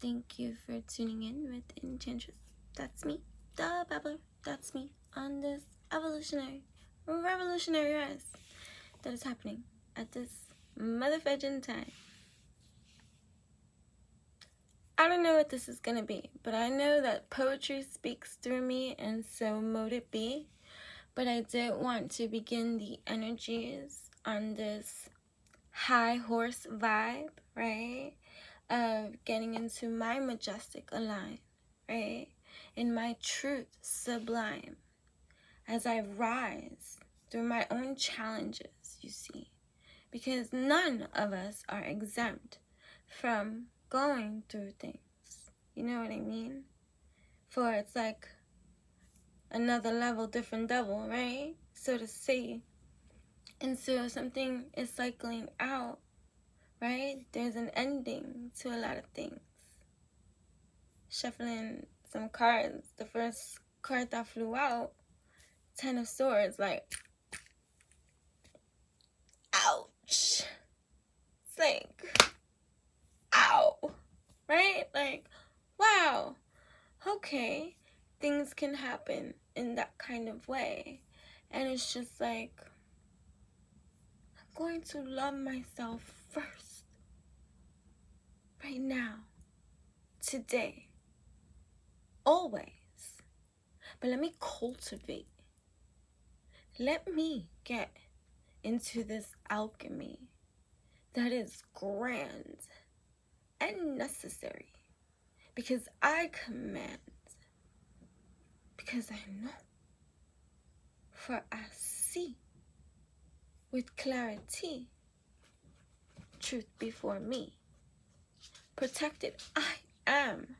Thank you for tuning in with Enchantress. That's me, the Babbler. That's me on this revolutionary rise that is happening at this motherfudging time. I don't know what this is gonna be, but I know that poetry speaks through me, and so mote it be. But I did want to begin the energies on this high horse vibe, right? Of getting into my majestic align, right? In my truth sublime as I rise through my own challenges, you see. Because none of us are exempt from going through things. You know what I mean? For it's like another level, different devil, right? So to say. And so something is cycling out, right? There's an ending to a lot of things. Shuffling some cards, the first card that flew out, 10 of Swords, like, ouch. It's like, ow, right? Like, wow, okay, things can happen in that kind of way. And it's just like, I'm going to love myself first, right now, today, always. But let me cultivate. Let me get into this alchemy that is grand and necessary, because I command, because I know, for I see with clarity, truth before me. Protected I am,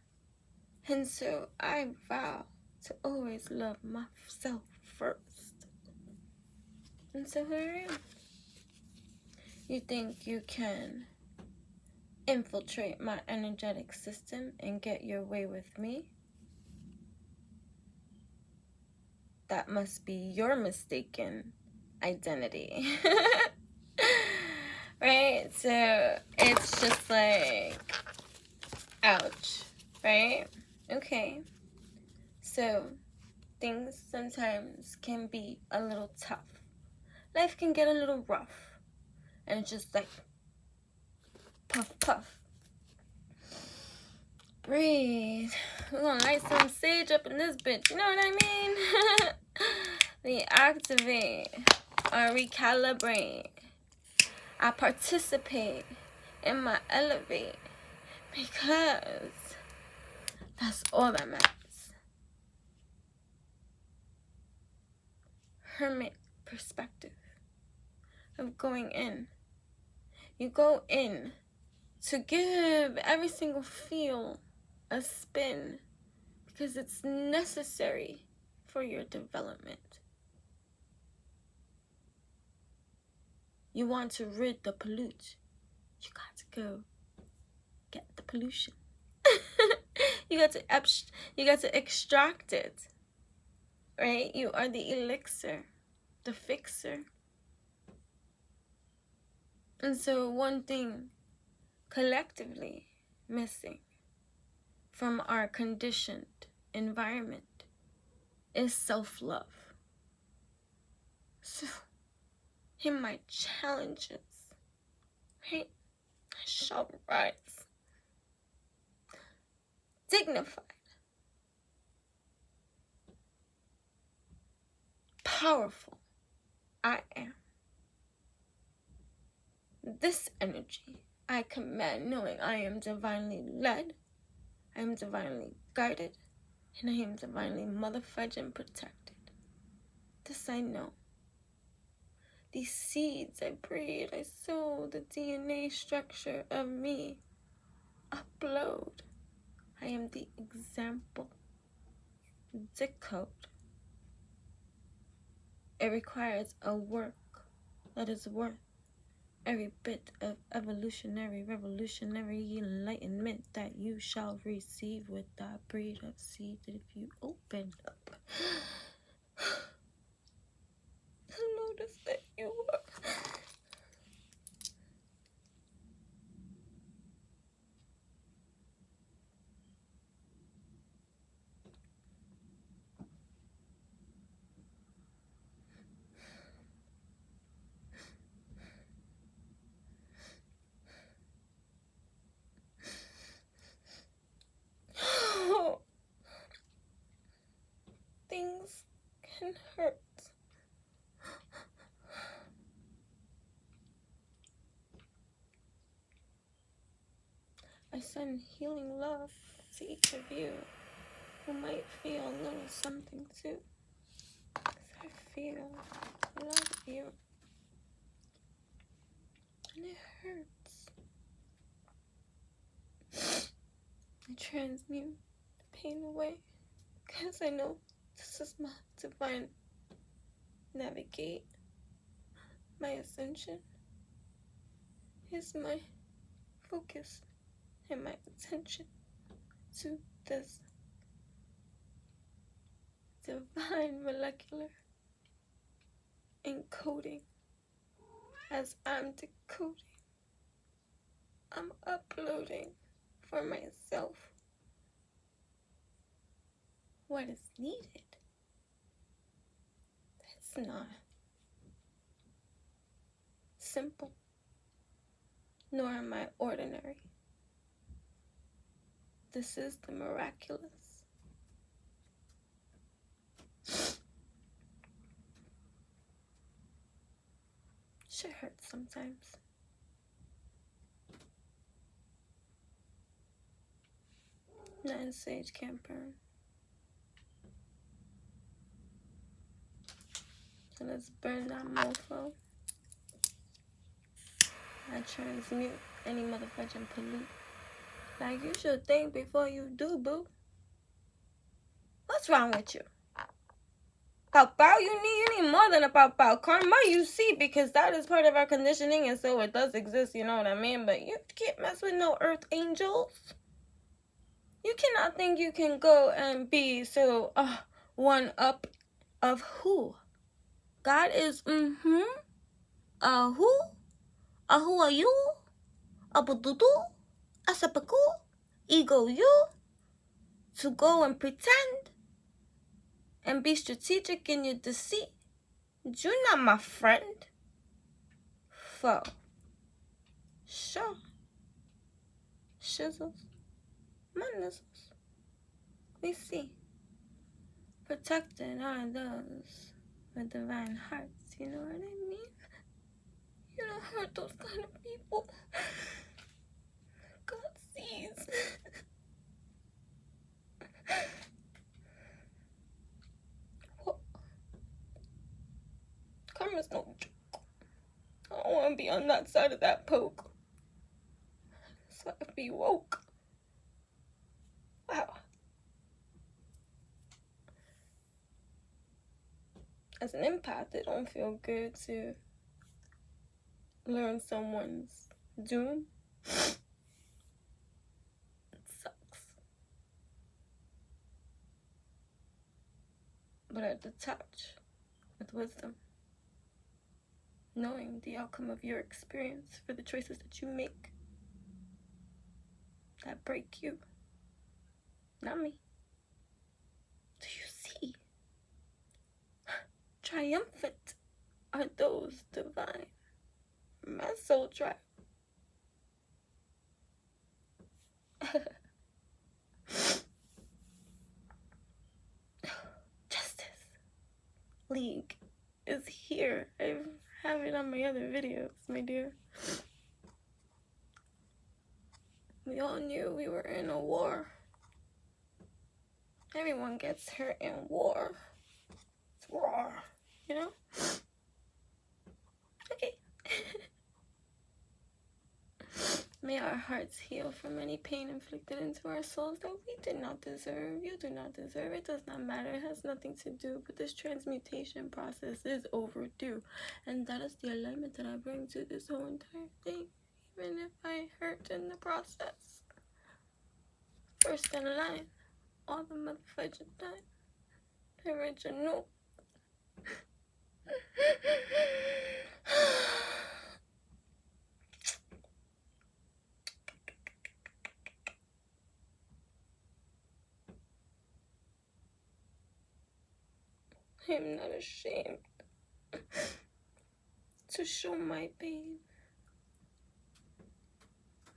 and so I vow to always love myself first. And so here I am. You think you can infiltrate my energetic system and get your way with me? That must be your mistaken identity. Right? So it's just like, ouch, right? Okay. So things sometimes can be a little tough. Life can get a little rough. And it's just like, puff, puff. Breathe. We're gonna light some sage up in this bitch. You know what I mean? We activate or recalibrate. I participate in my elevate, because that's all that matters. Hermit perspective of going in. You go in to give every single feel a spin, because it's necessary for your development. You want to rid the pollute. You got to go get the pollution. you got to extract it. Right? You are the elixir, the fixer. And so one thing collectively missing from our conditioned environment is self-love. So in my challenges, right, I shall rise dignified, powerful. I am. This energy I command, knowing I am divinely led, I am divinely guided, and I am divinely motherfudging protected. This I know. These seeds I breed, I sow the DNA structure of me. Upload. I am the example. Decode. It requires a work that is worth every bit of evolutionary, revolutionary enlightenment that you shall receive with that breed of seed that if you open up the lotus that you are. I send healing love to each of you who might feel a little something too. 'Cause I feel a lot of you. And it hurts. I transmute the pain away. Because I know this is my divine navigate. My ascension is my focus and my attention to this divine molecular encoding. As I'm decoding, I'm uploading for myself what is needed. It's not simple, nor am I ordinary. This is the miraculous. Shit hurts sometimes. Nothing sage can't burn. So let's burn that mofo. I transmute any motherfucking pollute. Like, you should think before you do, boo. What's wrong with you? Pow, you need more than a pow. Karma, you see, because that is part of our conditioning, and so it does exist, you know what I mean? But you can't mess with no earth angels. You cannot think you can go and be so one up of who? God is who? Who are you? A bududu? A sapaku? Ego you? To go and pretend and be strategic in your deceit. You're not my friend. Foe. Sure. Shizzles. My nizzles. We see. Protected are those with divine hearts. You know what I mean? You don't hurt those kind of people. God sees. Well, karma's no joke. I don't want to be on that side of that poke. So I be woke. Wow. As an empath, it don't feel good to learn someone's doom. It sucks. But I detach with wisdom, knowing the outcome of your experience for the choices that you make that break you, not me. Do you see? Triumphant are those divine. My soul tribe. Justice League is here. I have it on my other videos, my dear. We all knew we were in a war. Everyone gets hurt in war. It's war, you know? Okay. May our hearts heal from any pain inflicted into our souls that we did not deserve. You do not deserve. It does not matter. It has nothing to do. But this transmutation process is overdue. And that is the alignment that I bring to this whole entire thing. Even if I hurt in the process. First in line. All the motherfucking time. Original. I'm not ashamed to show my pain.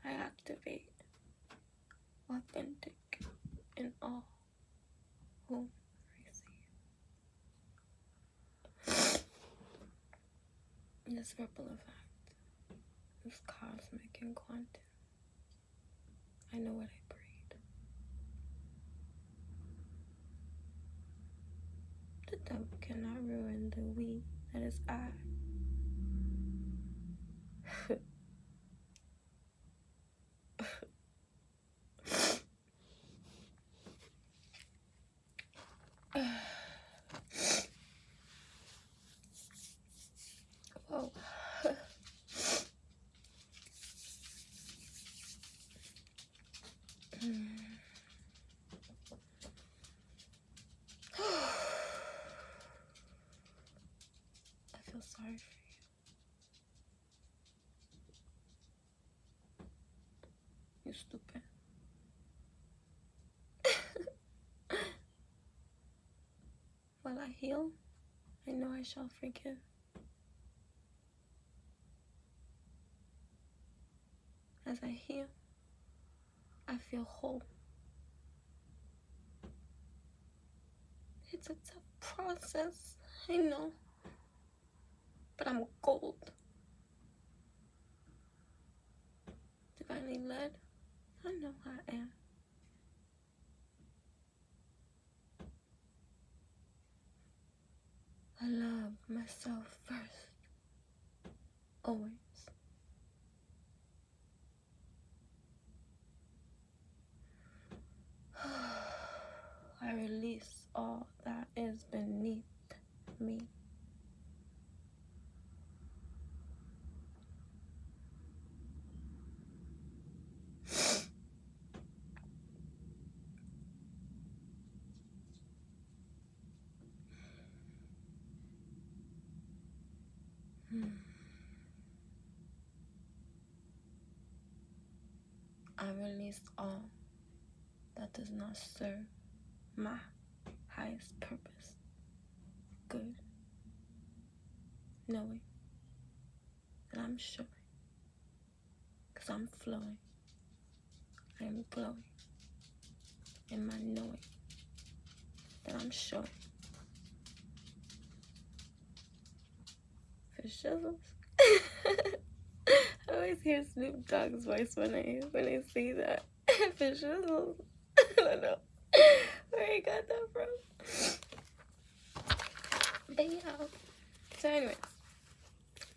I activate authentic in all who receive. This ripple effect is cosmic and quantum. I devil cannot ruin the we that is I. Whoa. I feel sorry for you. You stupid. While I heal, I know I shall forgive. As I heal, I feel whole. It's a tough process, I know, but I'm gold. Divinely led, I know I am. I love myself first, always. I release all that is beneath me. I release all that does not serve my highest purpose. Good. Knowing that I'm showing. Because I'm flowing. I am glowing. In my knowing that I'm showing. For shizzles. I always hear Snoop Dogg's voice when I say that. For shizzles. I don't know where I got that from. But yeah. So anyways,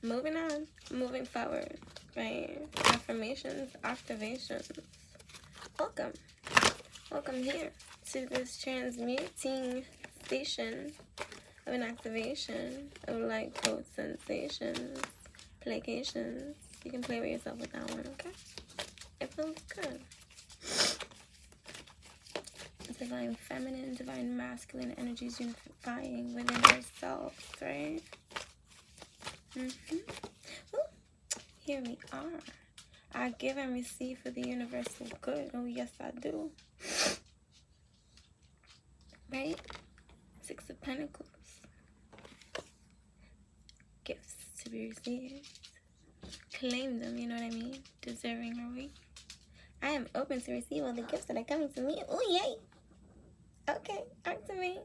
moving on, moving forward, right? Affirmations, activations. Welcome. Welcome here to this transmuting station of an activation of light code sensations, placations. You can play with yourself with that one, okay? It feels good. Divine feminine, divine masculine energies unifying within ourselves, right? Ooh, here we are. I give and receive for the universal good. Oh, yes, I do. Right? Six of Pentacles. Gifts to be received. Claim them, you know what I mean? Deserving or weak. I am open to receive all the gifts that are coming to me. Oh, yay. Okay, activate.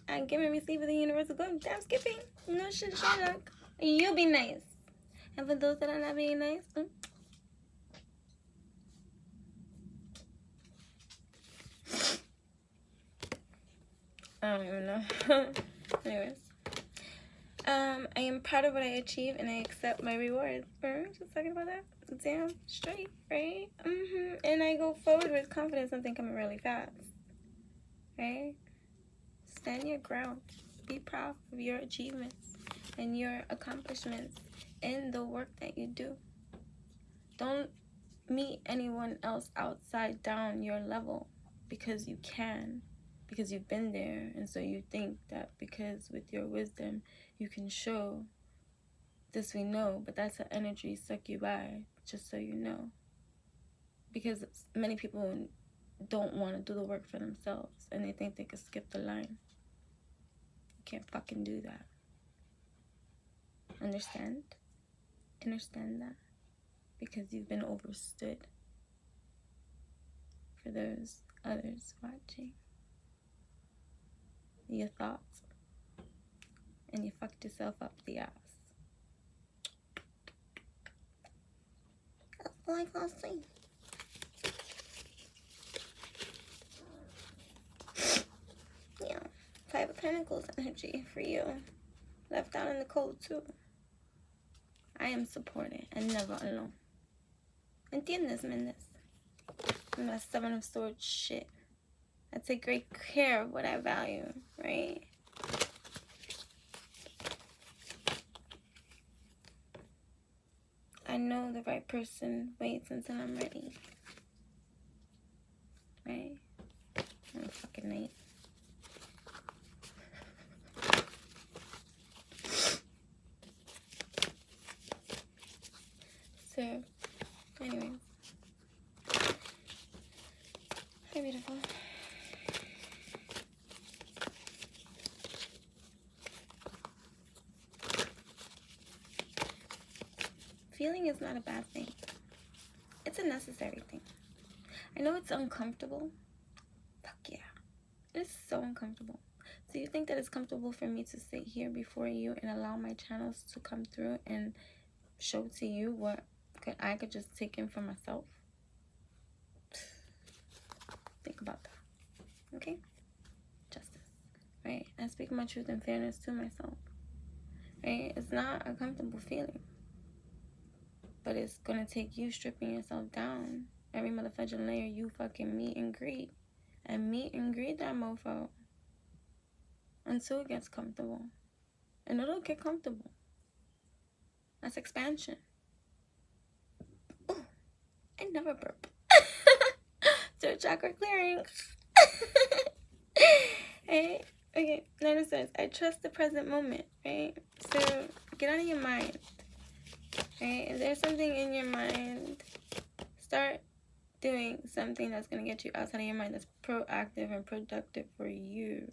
I give and receive for the universal good. Damn, skipping. No shit, Sherlock. You be nice. And for those that are not being nice, I don't even know. Anyways. I am proud of what I achieve and I accept my rewards. Just talking about that. Damn straight, right? And I go forward with confidence, something coming really fast. Right? Stand your ground. Be proud of your achievements and your accomplishments in the work that you do. Don't meet anyone else outside down your level because you can, because you've been there, and so you think that because with your wisdom you can show this. We know, but that's an energy succubi, just so you know, because many people don't want to do the work for themselves and they think they could skip the line. You can't fucking do that. Understand that, because you've been overstood. For those others watching, you thought and you fucked yourself up the ass. That's all I gotta say. Yeah, 5 of Pentacles energy for you. Left out in the cold too. I am supported and never alone. ¿Entiendes, Mendes? I'm that 7 of Swords shit. I take great care of what I value, right? I know the right person waits until I'm ready. Right? On a fucking night. So, anyways. Hi, beautiful. Feeling is not a bad thing. It's a necessary thing. I know it's uncomfortable. Fuck yeah. It's so uncomfortable. So you think that it's comfortable for me to sit here before you and allow my channels to come through and show to you what I could just take in for myself? Think about that. Okay? Justice. Right? I speak my truth and fairness to myself. Right? It's not a comfortable feeling. But it's gonna take you stripping yourself down. Every motherfucking layer you fucking meet and greet. And meet and greet that mofo. Until it gets comfortable. And it'll get comfortable. That's expansion. Ooh, I never burp. Throat chakra clearing. Hey, okay, Nine of Swords. I trust the present moment, right? So get out of your mind. Right? If there's something in your mind, start doing something that's going to get you outside of your mind that's proactive and productive for you.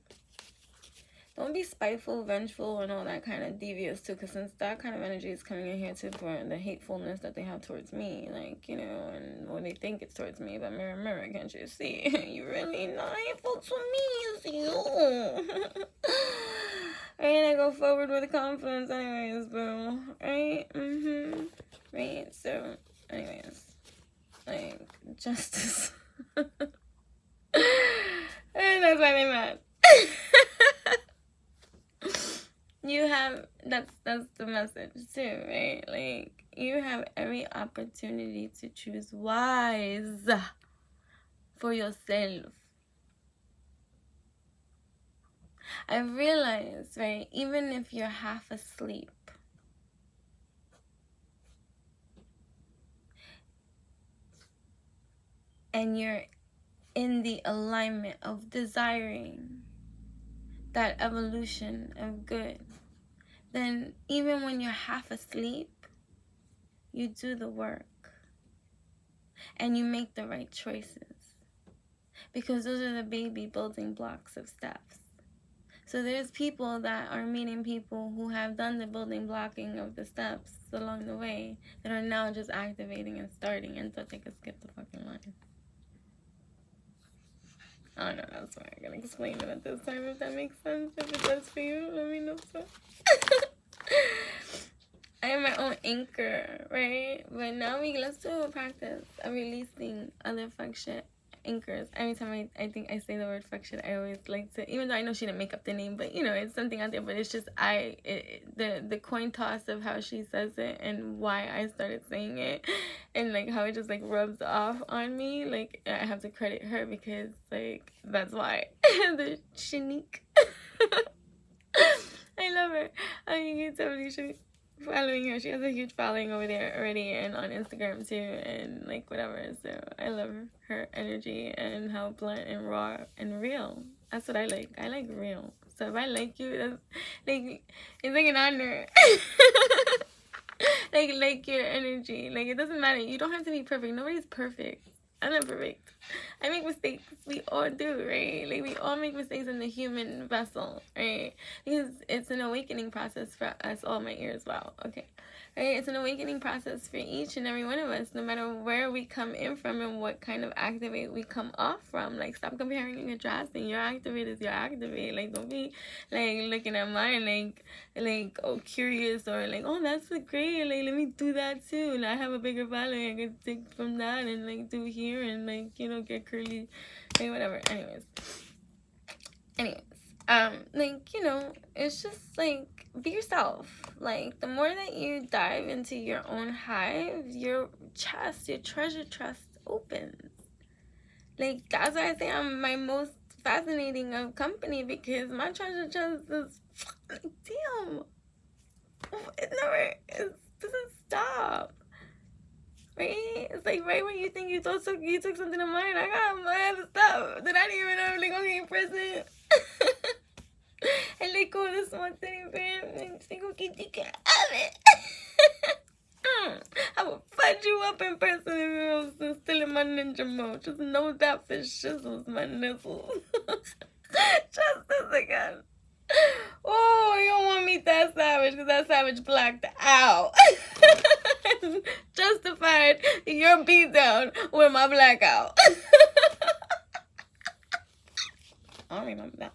Don't be spiteful, vengeful, and all that kind of devious too, because since that kind of energy is coming in here too for the hatefulness that they have towards me, like, you know, and when they think it's towards me, but mirror, mirror, can't you see? You're really not hateful to me, it's you. Right, I go forward with confidence anyways, boo. Right? Right, so, anyways, like, justice. And that's why they mad. You have, that's the message too, right? Like, you have every opportunity to choose wise for yourself. I've realized, right, even if you're half asleep, and you're in the alignment of desiring that evolution of good, then even when you're half asleep, you do the work and you make the right choices, because those are the baby building blocks of steps. So there's people that are meeting people who have done the building blocking of the steps along the way that are now just activating and starting, and so they can skip the fucking line. I don't know, that's why I'm gonna explain it at this time, if that makes sense. If it does for you, let me know so. I am my own anchor, right? But now let's do a practice of releasing other fuck shit anchors. Every time I think I say the word fuck shit, I always like to, even though I know she didn't make up the name, but you know, it's something out there, but it's just the coin toss of how she says it and why I started saying it, and like how it just like rubs off on me. Like, I have to credit her, because like that's why. The cheeenique. I love her. I mean, you totally should be following her. She has a huge following over there already, and on Instagram too, and like whatever. So I love her energy and how blunt and raw and real. That's what I like. I like real. So if I like you, that's like, it's like an honor. like your energy. Like, it doesn't matter. You don't have to be perfect. Nobody's perfect. I'm not perfect. I make mistakes. We all do, right? Like, we all make mistakes in the human vessel, right? Because it's an awakening process for us all. My ears, wow. Okay. Right? It's an awakening process for each and every one of us, no matter where we come in from and what kind of activate we come off from. Like, stop comparing and contrasting. Your activate is your activate. Like, don't be, like, looking at mine, like, oh, curious, or like, oh, that's great. Like, let me do that too. Like, I have a bigger following. I can take from that and, like, do here and, like, you know, get curly, like, whatever. Anyways. like, you know, it's just like, be yourself. Like, the more that you dive into your own hive, your chest, your treasure chest opens. Like, that's why I say I'm my most fascinating of company, because my treasure chest is like, damn, it doesn't stop. Right? It's like right when you think you took something of mine, I got my other stuff that I didn't even know. I'm like, okay, present. And let go of this one teddy bear and think, okay, you can have it. I would fudge you up in person if it was still in my ninja mode. Just know that for shizzles, my nipples. Just this again. Oh, you don't want me that savage, because that savage blacked out. Justified your beatdown with my blackout. I don't remember that.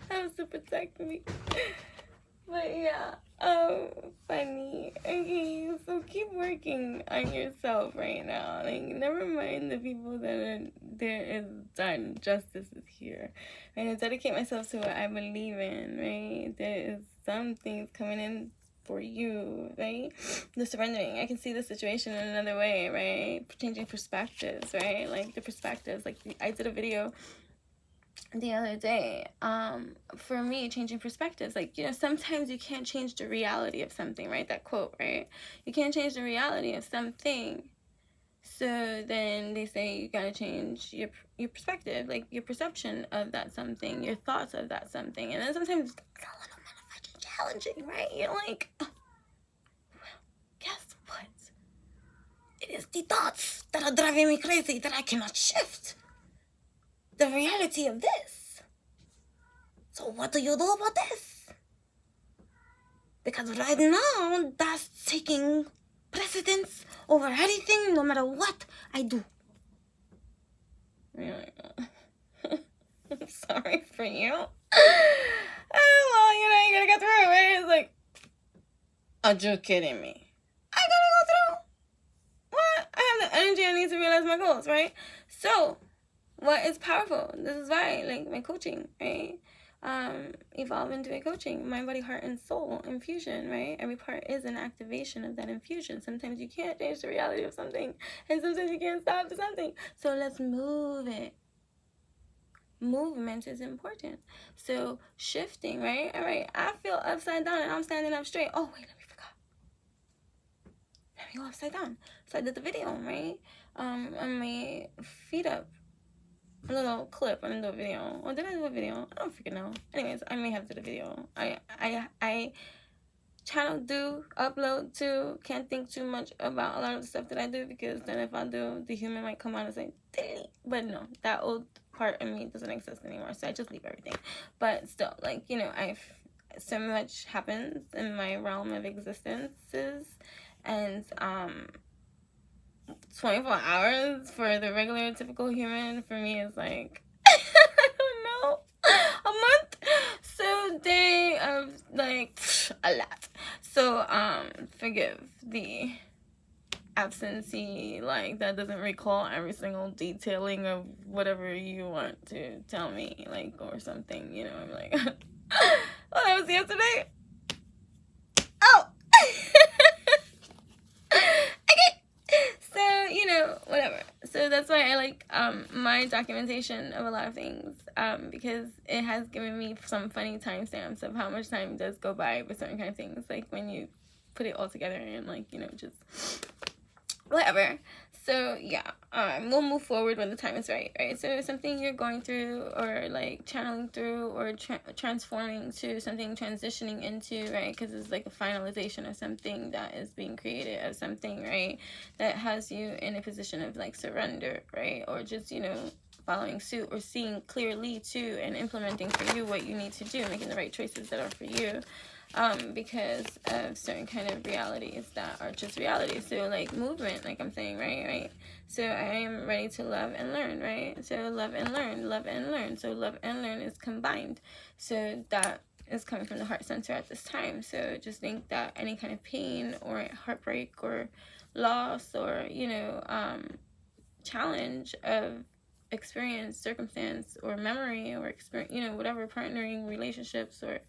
That was to protect me. But yeah, funny. Okay, so keep working on yourself right now. Like, never mind the people that are there is done. Justice is here. And I dedicate myself to what I believe in, right? There is some things coming in for you, right? The surrendering. I can see the situation in another way, right? Changing perspectives, right? Like the perspectives. Like I did a video the other day, for me, changing perspectives. Like, you know, sometimes you can't change the reality of something, right? That quote, right? You can't change the reality of something. So then they say you gotta change your perspective, like your perception of that something, your thoughts of that something. And then sometimes it's a little motherfucking challenging, right? You're like, oh, well, guess what? It is the thoughts that are driving me crazy that I cannot shift the reality of this. So what do you do about this? Because right now, that's taking precedence over anything, no matter what I do. I'm sorry for you. Well, you know, you gotta go through it, right? It's like, are you kidding me? I gotta go through? What? I have the energy I need to realize my goals, right? So, what is powerful? This is why, like, my coaching, right? Evolve into a coaching, mind, body, heart, and soul infusion, right? Every part is an activation of that infusion. Sometimes you can't change the reality of something, and sometimes you can't stop something. So let's move it. Movement is important. So shifting, right? All right, I feel upside down and I'm standing up straight. Oh, wait, let me forget. Let me go upside down. So I did the video, right? On my feet up. A little clip. I didn't do a video. Or did I do a video? I don't freaking know. Anyways, I may have did a video. I channel do, upload to, can't think too much about a lot of the stuff that I do, because then if I do, the human might come out and say, delete. But no, that old part of me doesn't exist anymore, so I just leave everything. But still, like, you know, so much happens in my realm of existences, and 24 hours for the regular typical human for me is like I don't know, a month. So day of like a lot. So forgive the absentee, like that doesn't recall every single detailing of whatever you want to tell me, like, or something, you know. I'm like oh, that was yesterday. Oh so, you know, whatever. So that's why I like my documentation of a lot of things, because it has given me some funny timestamps of how much time does go by with certain kind of things, like when you put it all together and, like, you know, just whatever. So yeah, we'll move forward when the time is right? So something you're going through, or like channeling through, or transforming to something, transitioning into, right? Because it's like a finalization of something that is being created, of something, right, that has you in a position of like surrender, right? Or just, you know, following suit, or seeing clearly to and implementing for you what you need to do, making the right choices that are for you. Because of certain kind of realities that are just realities. So like movement, like I'm saying, right? So I am ready to love and learn, right? So love and learn, love and learn. So love and learn is combined. So that is coming from the heart center at this time. So just think that any kind of pain or heartbreak or loss or, you know, challenge of experience, circumstance, or memory, or experience, you know, whatever partnering relationships or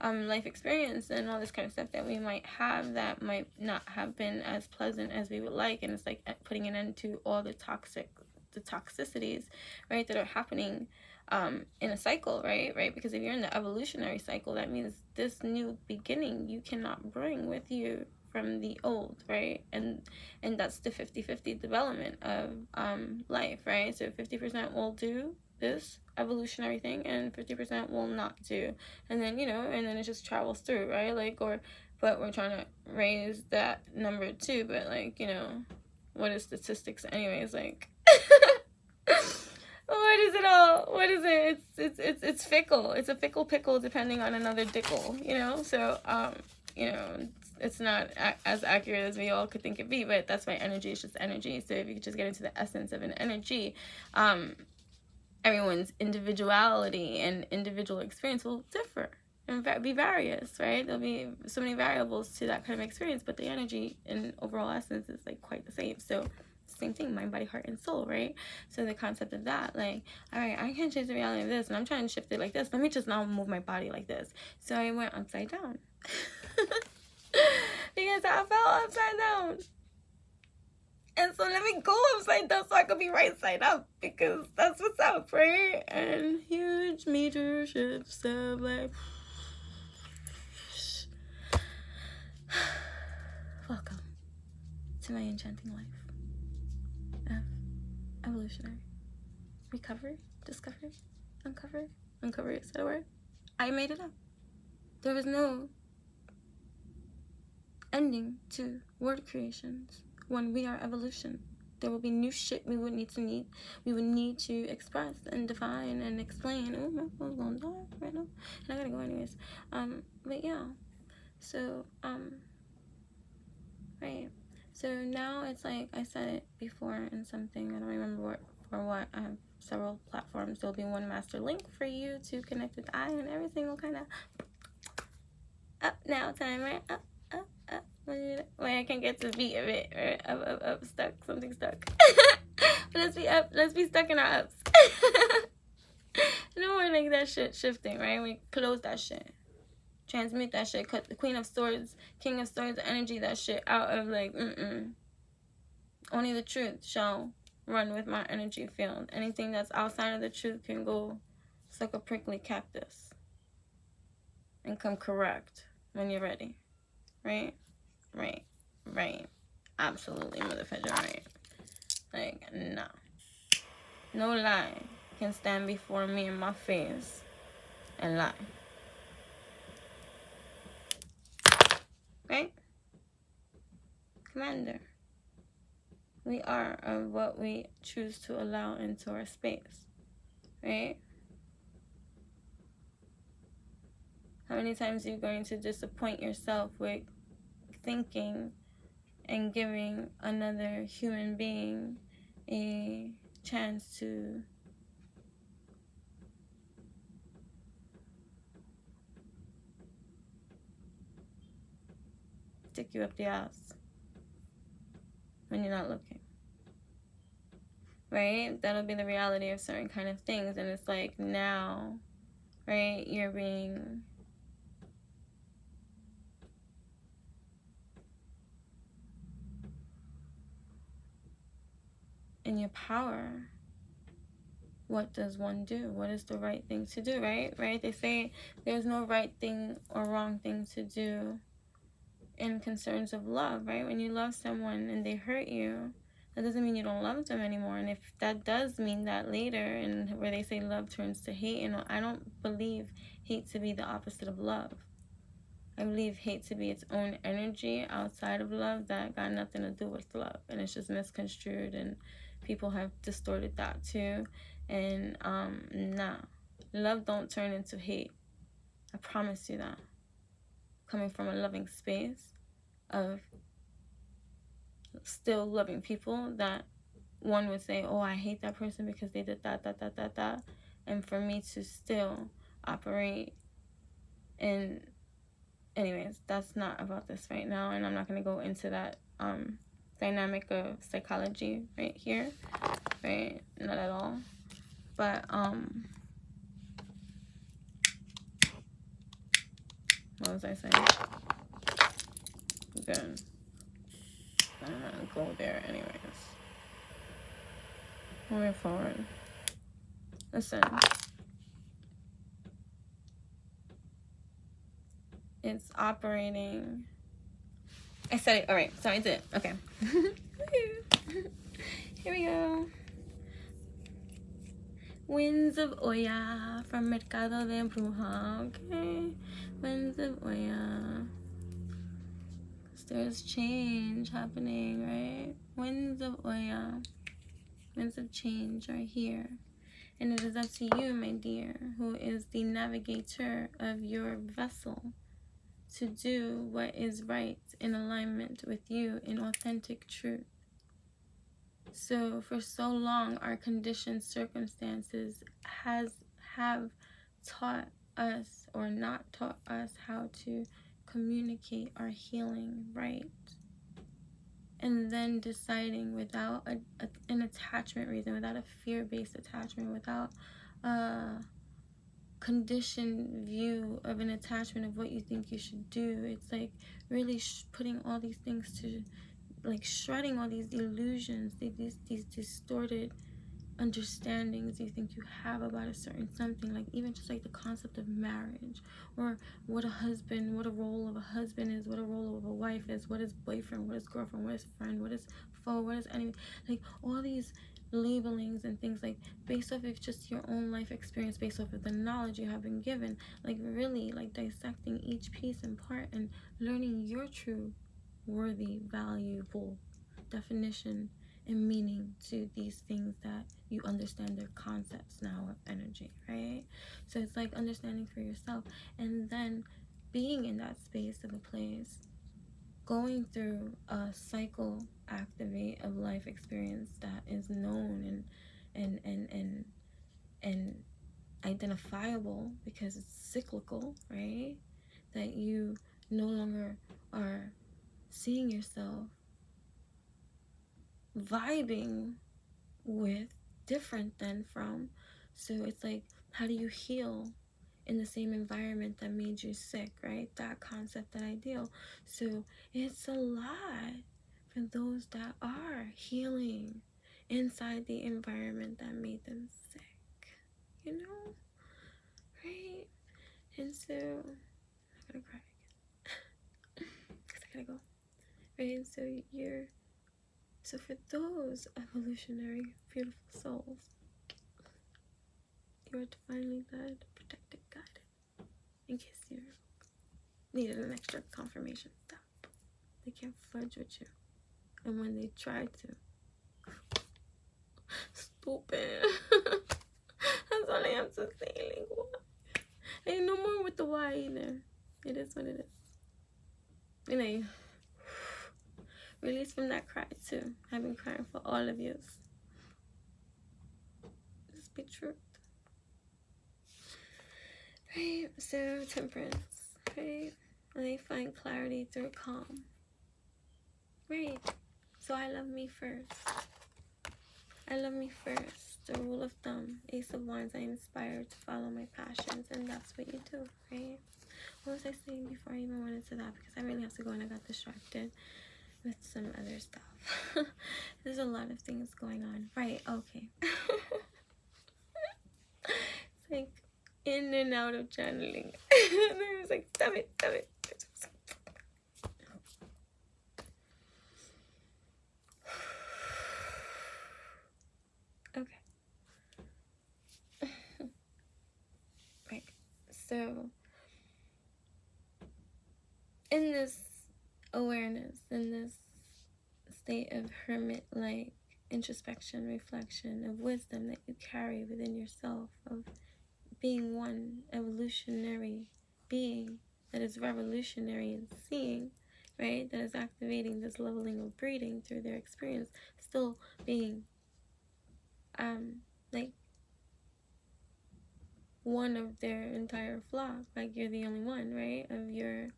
life experience and all this kind of stuff that we might have that might not have been as pleasant as we would like. And it's like putting an end to all the toxicities, right, that are happening in a cycle, right? Because if you're in the evolutionary cycle, that means this new beginning you cannot bring with you from the old, right? And that's the 50-50 development of life, right? So 50% will do this evolutionary thing and 50% will not do, and then, you know, and then it just travels through, right? Like, but we're trying to raise that number too, but like, you know, what is statistics anyways? Like what is it all? What is it? It's fickle. It's a fickle pickle depending on another dickle, you know? So you know, it's not as accurate as we all could think it'd be, but that's why energy is just energy. So if you could just get into the essence of an energy, everyone's individuality and individual experience will differ and be various, right? There'll be so many variables to that kind of experience, but the energy and overall essence is like quite the same. So same thing, mind, body, heart, and soul, right? So the concept of that, like, all right, I can't change the reality of this, and I'm trying to shift it like this. Let me just now move my body like this. So I went upside down because I fell upside down. And so let me go upside down so I can be right side up, because that's what's up, right? And huge major shifts of like, welcome to my enchanting life of evolutionary recovery, discovery, uncover. Uncover, is that a word? I made it up. There was no ending to word creations. When we are evolution, there will be new shit we would need to express and define and explain. Oh, my phone's gonna die right now, and I gotta go anyways. But yeah, so right. So now it's like I said it before in something, I don't remember what. I have several platforms. There'll be one master link for you to connect with I, and everything will kind of up now time, right? Up. Wait, I can't get to the beat of it. Right? Up, stuck. Something stuck. Let's be up. Let's be stuck in our ups. No more like that shit shifting, right? We close that shit. Transmute that shit. Cut the Queen of Swords, King of Swords energy, that shit out of like, Only the truth shall run with my energy field. Anything that's outside of the truth can go suck a prickly cactus and come correct when you're ready. Right? Right. Absolutely, motherfucker, right. Like, no. No lie can stand before me in my face and lie. Right? Commander. We are of what we choose to allow into our space. Right? How many times are you going to disappoint yourself with thinking and giving another human being a chance to stick you up the ass when you're not looking, right? That'll be the reality of certain kind of things. And it's like now, right, you're being in your power. What does one do? What is the right thing to do, right? They say there's no right thing or wrong thing to do in concerns of love, right? When you love someone and they hurt you, that doesn't mean you don't love them anymore. And if that does mean that later, and where they say love turns to hate, and I don't believe hate to be the opposite of love. I believe hate to be its own energy outside of love that got nothing to do with love, and it's just misconstrued, and people have distorted that too. And nah, love don't turn into hate. I promise you that. Coming from a loving space of still loving people, that one would say, oh, I hate that person because they did that. And for me to still operate in, anyways, that's not about this right now, and I'm not going to go into that dynamic of psychology right here, right? Not at all. But, what was I saying? Good. I'm gonna go there anyways. Moving forward. Listen. It's operating. I said it. Alright, so I did it. Okay. Here we go. Winds of Oya from Mercado de Bruja. Okay. Winds of Oya. There's change happening, right? Winds of Oya. Winds of change are here. And it is up to you, my dear, who is the navigator of your vessel, to do what is right in alignment with you in authentic truth. So for so long, our conditioned circumstances have taught us or not taught us how to communicate our healing right. And then deciding without an attachment reason, without a fear-based attachment, without a conditioned view of an attachment of what you think you should do. It's like really putting all these things to, like shredding all these illusions, these distorted understandings you think you have about a certain something, like even just like the concept of marriage, or what a husband, what a role of a husband is, what a role of a wife is, what is boyfriend, what is girlfriend, what is friend, what is foe, what is enemy, like all these labelings and things, like based off of just your own life experience, based off of the knowledge you have been given, like really like dissecting each piece and part and learning your true worthy, valuable definition and meaning to these things that you understand their concepts now of energy, right? So it's like understanding for yourself, and then being in that space of a place, going through a cycle activate of life experience that is known and identifiable because it's cyclical, right? That you no longer are seeing yourself vibing with, different than from. So it's like, how do you heal in the same environment that made you sick, right? That concept, that ideal. So it's a lot for those that are healing inside the environment that made them sick, you know, right? And so I'm gonna cry again because I gotta go, right? And so for those evolutionary, beautiful souls, you are divinely led, protected, guided. In case you needed an extra confirmation stop, they can't fudge with you. And when they try to, stupid. That's all I have to say. Like, what? Ain't no more with the why either. It is what it is. And I release from that cry too. I've been crying for all of you. Just be true. Right? So, temperance. Right? And I find clarity through calm. Right? So I love me first. I love me first. The rule of thumb. Ace of Wands. I am inspired to follow my passions. And that's what you do. Right? What was I saying before I even went into that? Because I really have to go and I got distracted with some other stuff. There's a lot of things going on. Right. Okay. It's like in and out of channeling. And I was like, stop it, stop it. Okay. Right. So, in this awareness, in this state of hermit-like introspection, reflection, of wisdom that you carry within yourself, of being one evolutionary being that is revolutionary in seeing, right? That is activating this leveling of breeding through their experience, still being like one of their entire flock, like you're the only one, right? Of your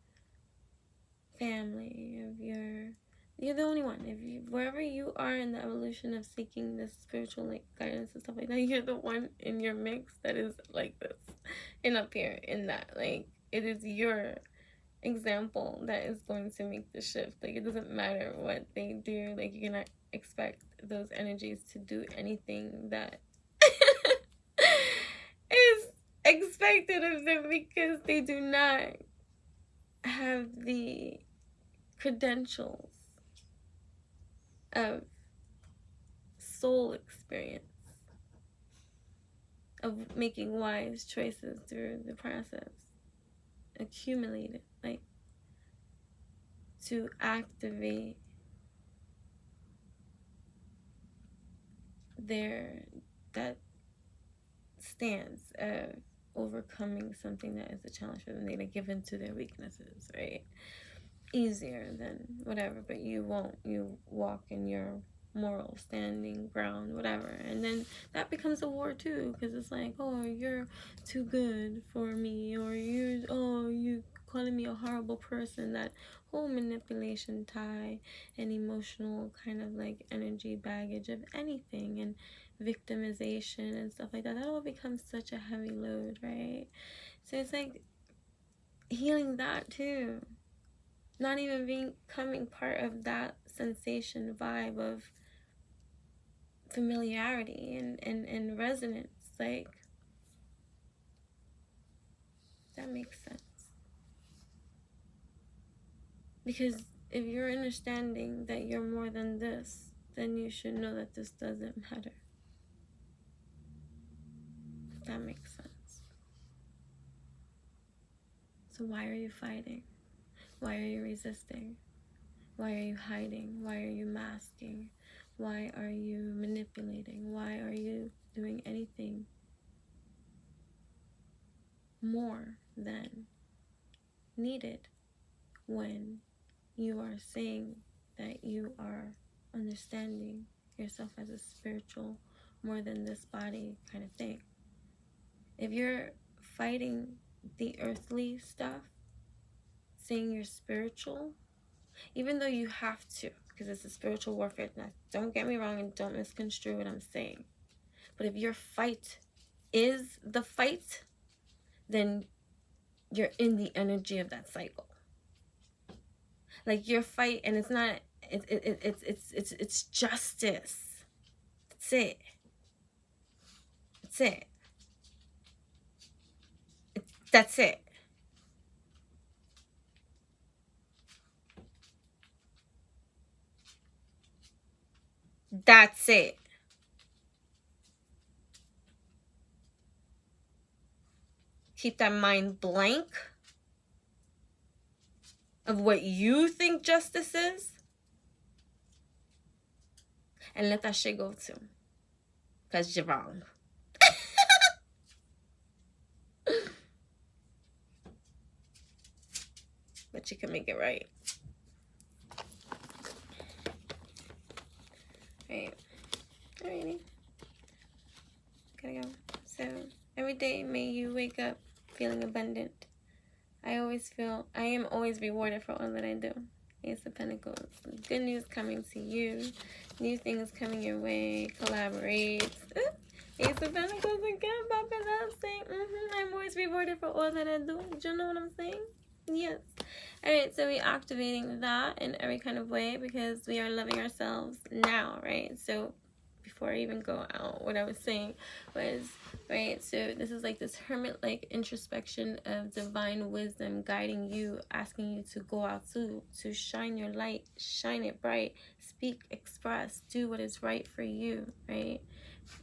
family, of your You're the only one. Wherever you are in the evolution of seeking this spiritual like guidance and stuff like that, you're the one in your mix that is like this and up here in that. Like, it is your example that is going to make the shift. Like, it doesn't matter what they do. Like, you cannot expect those energies to do anything that is expected of them, because they do not have the credentials of soul experience, of making wise choices through the process, accumulated, like, to activate that stance of overcoming something that is a challenge for them. They give into their weaknesses, right? Easier than whatever, but you won't. You walk in your moral standing ground, whatever, and then that becomes a war too, because it's like, oh, you're too good for me, or you calling me a horrible person. That whole manipulation tie and emotional kind of like energy baggage of anything, and victimization and stuff like that, that all becomes such a heavy load, right? So it's like healing that too, not even becoming part of that sensation vibe of familiarity and resonance. Like, that makes sense. Because if you're understanding that you're more than this, then you should know that this doesn't matter. That makes sense. So why are you fighting? Why are you resisting? Why are you hiding? Why are you masking? Why are you manipulating? Why are you doing anything more than needed when you are saying that you are understanding yourself as a spiritual, more than this body kind of thing? If you're fighting the earthly stuff, saying you're spiritual, even though you have to, because it's a spiritual warfare. Now, don't get me wrong and don't misconstrue what I'm saying. But if your fight is the fight, then you're in the energy of that cycle. Like, your fight, and it's not, it's justice. That's it. That's it. That's it. That's it. Keep that mind blank of what you think justice is, and let that shit go too, because you're wrong. But you can make it right. Right. Alrighty. Gotta go. So, every day may you wake up feeling abundant. I am always rewarded for all that I do. Ace of Pentacles. Good news coming to you. New things coming your way. Collaborate. Ace of Pentacles again, popping up, saying, I'm always rewarded for all that I do. Do you know what I'm saying? Yes. Alright, so we're activating that in every kind of way, because we are loving ourselves now, right? So before I even go out, what I was saying was, right, so this is like this hermit-like introspection of divine wisdom guiding you, asking you to go out to shine your light, shine it bright, speak, express, do what is right for you, right?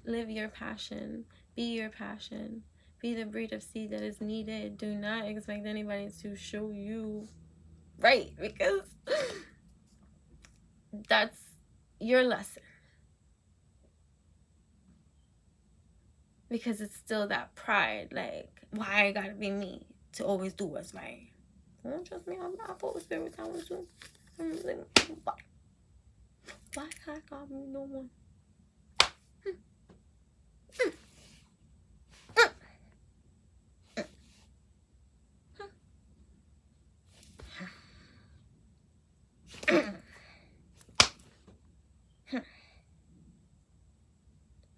Live your passion, be your passion, be the breed of seed that is needed. Do not expect anybody to show you right, because that's your lesson. Because it's still that pride, like, why I gotta be me to always do what's right? Don't trust me, I fought with spirit time with you. I'm like, why can't I got me no one?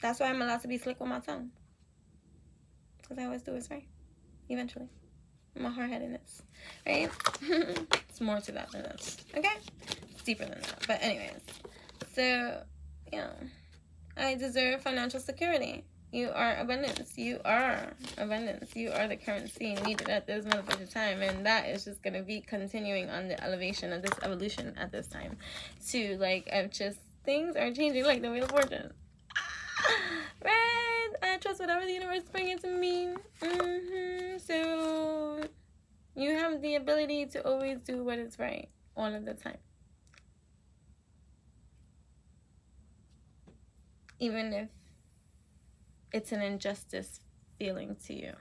That's why I'm allowed to be slick with my tongue. Because I always do what's right. Eventually. My hard-headedness. Right? It's more to that than this. Okay? It's deeper than that. But anyways. So, yeah. I deserve financial security. You are abundance. You are abundance. You are the currency needed at this motherfucking time. And that is just going to be continuing on the elevation of this evolution at this time. To, like, of just things are changing like the Wheel of Fortune. Right? I trust whatever the universe is bringing to me. So, you have the ability to always do what is right all of the time. Even if it's an injustice feeling to you.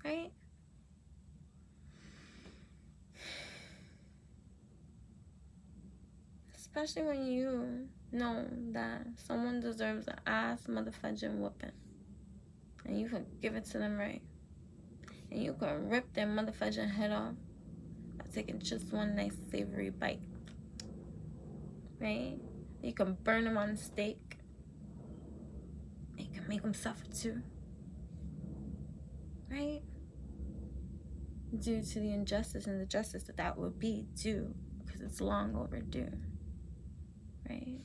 Right? Especially when you know that someone deserves an ass motherfucking whooping. And you can give it to them right. And you can rip their motherfucking head off by taking just one nice savory bite. Right? You can burn them on a stake. And you can make them suffer too. Right? Due to the injustice and the justice that would be due. Because it's long overdue. Right?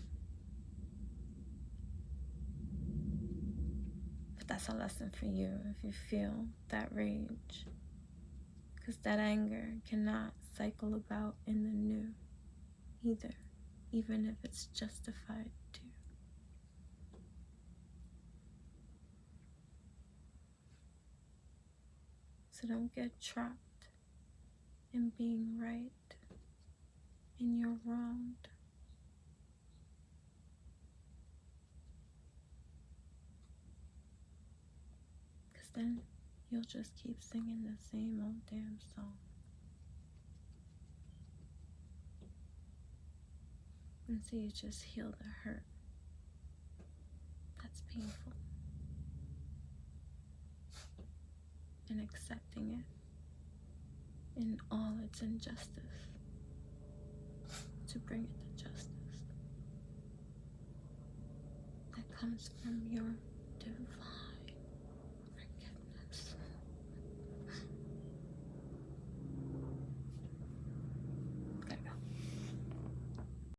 But that's a lesson for you if you feel that rage. Because that anger cannot cycle about in the new either. Even if it's justified to. So don't get trapped in being right and you're wronged. Because then you'll just keep singing the same old damn song. And so you just heal the hurt. That's painful. And accepting it in all its injustice to bring it to justice that comes from your divine